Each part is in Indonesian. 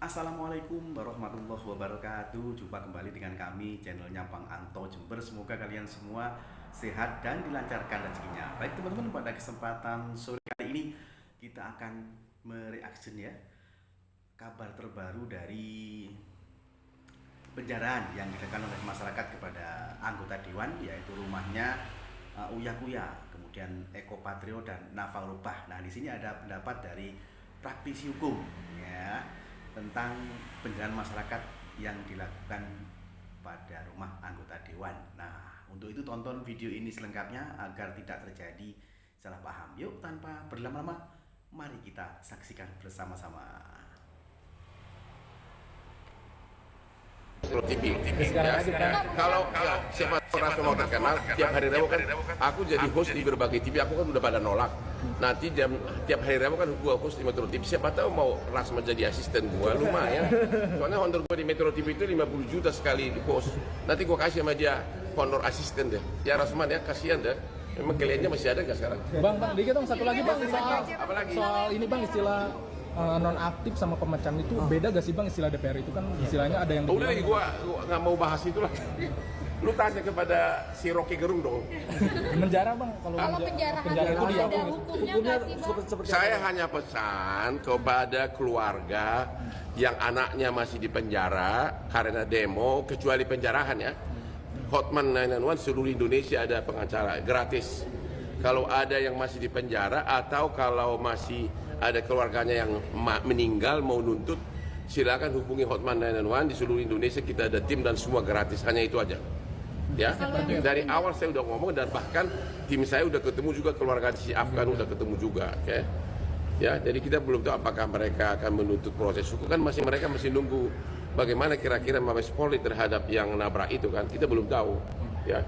Assalamualaikum warahmatullahi wabarakatuh. Jumpa kembali dengan kami channelnya Bang Anto Jember. Semoga kalian semua sehat dan dilancarkan rezekinya. Baik teman-teman, pada kesempatan sore kali ini kita akan mereaction ya kabar terbaru dari penjaraan yang dilakukan oleh masyarakat kepada anggota dewan, yaitu rumahnya Uya Kuya, kemudian Eko Patrio dan Nafa Rubah. Nah, di sini ada pendapat dari praktisi hukum ya tentang penjaraan masyarakat yang dilakukan pada rumah anggota dewan. Nah, untuk itu tonton video ini selengkapnya agar tidak terjadi salah paham. Yuk, tanpa berlama-lama, mari kita saksikan bersama-sama. TV. Ya. Kalau siapa orang mau terkenal tiap hari Rabu kan aku jadi host di berbagai TV, aku kan udah pada nolak. Nanti tiap hari Rabu kan gua host di Metro TV, siapa tahu mau ras menjadi asisten gua, lumayan. Soalnya honor gua di Metro TV itu 50 juta sekali di host. Nanti gua kasih sama dia honor asisten deh. Ya Rasman ya, kasihan deh. Memang kliennya masih ada nggak sekarang? Bang, dikit dong satu lagi bang soal ini bang, istilah non aktif sama pemecahan itu beda gak sih bang? Istilah DPR itu kan istilahnya ada yang udah, gua nggak mau bahas itu lah. Lu tanya kepada si Rocky Gerung dong. Penjara bang, kalau penjara itu dia hukumnya seperti saya hanya pesan kepada keluarga yang anaknya masih di penjara karena demo, kecuali penjarahan ya. Hotman 911 seluruh Indonesia ada pengacara gratis. Kalau ada yang masih di penjara atau kalau masih ada keluarganya yang meninggal mau nuntut, silakan hubungi Hotman 911 di seluruh Indonesia, kita ada tim dan semua gratis, hanya itu aja. Ya, dari awal saya udah ngomong dan bahkan tim saya udah ketemu juga, keluarga si Afgan udah ketemu juga, okay? Ya, jadi kita belum tahu apakah mereka akan menuntut proses hukum, kan mereka masih nunggu bagaimana kira-kira Mabes Polri terhadap yang nabrak itu kan, kita belum tahu, ya.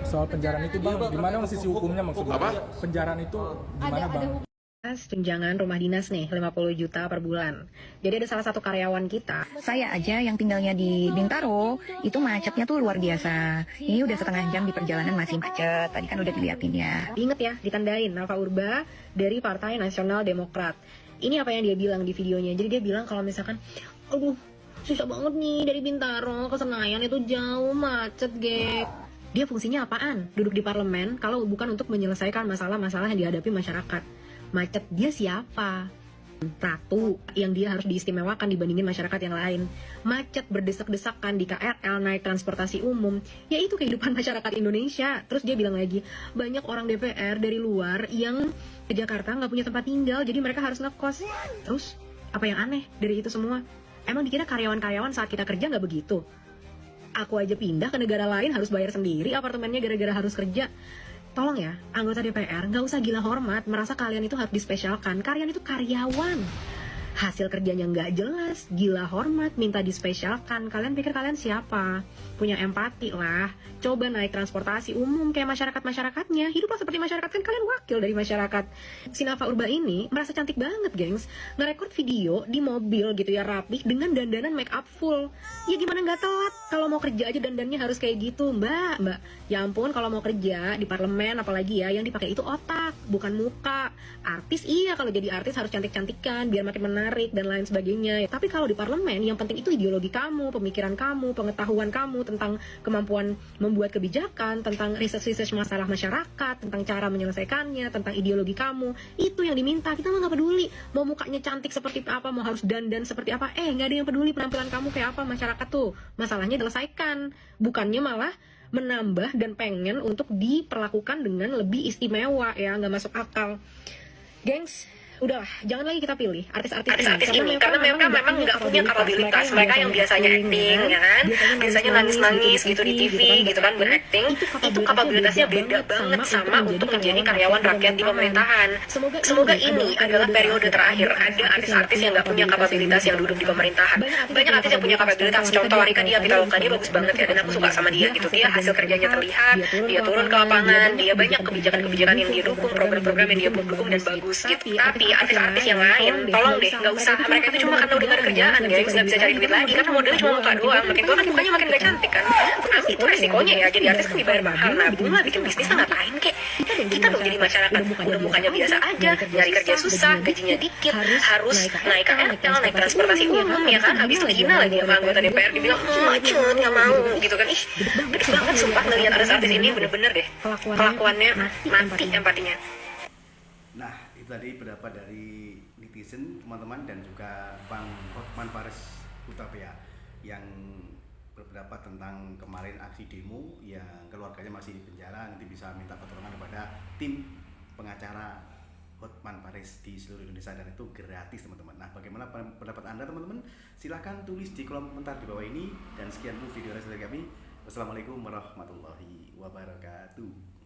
Soal penjaraan itu bang, gimana sisi hukumnya maksudnya? Apa? Penjaraan itu gimana bang? Tunjangan rumah dinas nih 50 juta per bulan. Jadi ada salah satu karyawan kita. Saya aja yang tinggalnya di Bintaro, itu macetnya tuh luar biasa. Ini udah setengah jam di perjalanan masih macet. Tadi kan udah diliatin ya. Ingat ya, ditandain Nafa Urba dari Partai Nasional Demokrat. Ini apa yang dia bilang di videonya. Jadi dia bilang kalau misalkan, aduh susah banget nih dari Bintaro ke Senayan, itu jauh, macet gek. Dia fungsinya apaan? Duduk di parlemen kalau bukan untuk menyelesaikan masalah-masalah yang dihadapi masyarakat. Macet dia siapa? Ratu yang dia harus diistimewakan dibandingin masyarakat yang lain. Macet berdesak-desakan di KRL, naik transportasi umum, ya itu kehidupan masyarakat Indonesia. Terus dia bilang lagi, banyak orang DPR dari luar yang ke Jakarta nggak punya tempat tinggal, jadi mereka harus ngekos. Terus apa yang aneh dari itu semua? Emang dikira karyawan-karyawan saat kita kerja nggak begitu? Aku aja pindah ke negara lain harus bayar sendiri apartemennya gara-gara harus kerja. Tolong ya, anggota DPR, nggak usah gila hormat, merasa kalian itu harus dispesialkan. Kalian itu karyawan. Hasil kerjanya nggak jelas, gila hormat, minta dispesialkan. Kalian pikir kalian siapa? Punya empati lah. Coba naik transportasi umum kayak masyarakat-masyarakatnya. Hiduplah seperti masyarakat, kan kalian wakil dari masyarakat. Si Nafa Urba ini merasa cantik banget, gengs. Ngerekord video di mobil gitu ya, rapih, dengan dandanan make up full. Ya gimana nggak telat? Kalau mau kerja aja dandannya harus kayak gitu, mbak. Ya ampun, kalau mau kerja di parlemen apalagi ya, yang dipakai itu otak, bukan muka. Artis iya, kalau jadi artis harus cantik-cantikan biar makin menarik dan lain sebagainya. Tapi kalau di parlemen yang penting itu ideologi kamu, pemikiran kamu, pengetahuan kamu tentang kemampuan membuat kebijakan, tentang research masalah masyarakat, tentang cara menyelesaikannya, tentang ideologi kamu. Itu yang diminta. Kita mah nggak peduli mau mukanya cantik seperti apa, mau harus dandan seperti apa. Nggak ada yang peduli penampilan kamu kayak apa. Masyarakat tuh masalahnya selesaikan, bukannya malah menambah dan pengen untuk diperlakukan dengan lebih istimewa. Ya nggak masuk akal, gengs. Udahlah, jangan lagi kita pilih artis-artis ini karena mereka memang nggak punya kapabilitas. Mereka yang biasanya acting, ya kan, biasanya nangis-nangis gitu di TV gitu kan, berakting, itu kapabilitasnya beda banget sama untuk menjadi karyawan rakyat di pemerintahan. Semoga ini adalah periode terakhir ada artis-artis yang nggak punya kapabilitas yang duduk di pemerintahan. Banyak artis yang punya kapabilitas, contoh Rika Diah Pitaloka, dia bagus banget ya, dan aku suka sama dia gitu. Dia hasil kerjanya terlihat, dia turun ke lapangan, dia banyak kebijakan-kebijakan yang dia dukung, program-program yang dia dukung dan bagus gitu. Tapi artis-artis yang lain, tolong deh, nggak usah. Mereka itu cuma karena udah gak ada kerjaan, guys, nggak bisa cari duit lagi karena modelnya cuma muka doang. Makin tua kan mukanya makin gak cantik kan. Itu resikonya ya, jadi artis kan dibayar mahal. Nabung lah, bikin bisnis lah, ngapain kek. kita dong jadi masyarakat udah mukanya biasa aja, nyari kerja susah, gajinya dikit, harus naik KRL, naik transportasi umum ya kan, habis itu dihina lagi sama anggota DPR, dibilang macet nggak mau gitu kan. Ih, gede banget sumpah ngeliat artis-artis ini, bener-bener deh kelakuannya mati empatinya. Nah, itu tadi pendapat dari netizen teman-teman dan juga Bang Hotman Paris Hutapea yang berpendapat tentang kemarin aksi demo yang keluarganya masih di penjara, nanti bisa minta pertolongan kepada tim pengacara Hotman Paris di seluruh Indonesia dan itu gratis teman-teman. Nah, bagaimana pendapat Anda teman-teman? Silahkan tulis di kolom komentar di bawah ini dan sekian dulu video dari kami. Wassalamualaikum warahmatullahi wabarakatuh.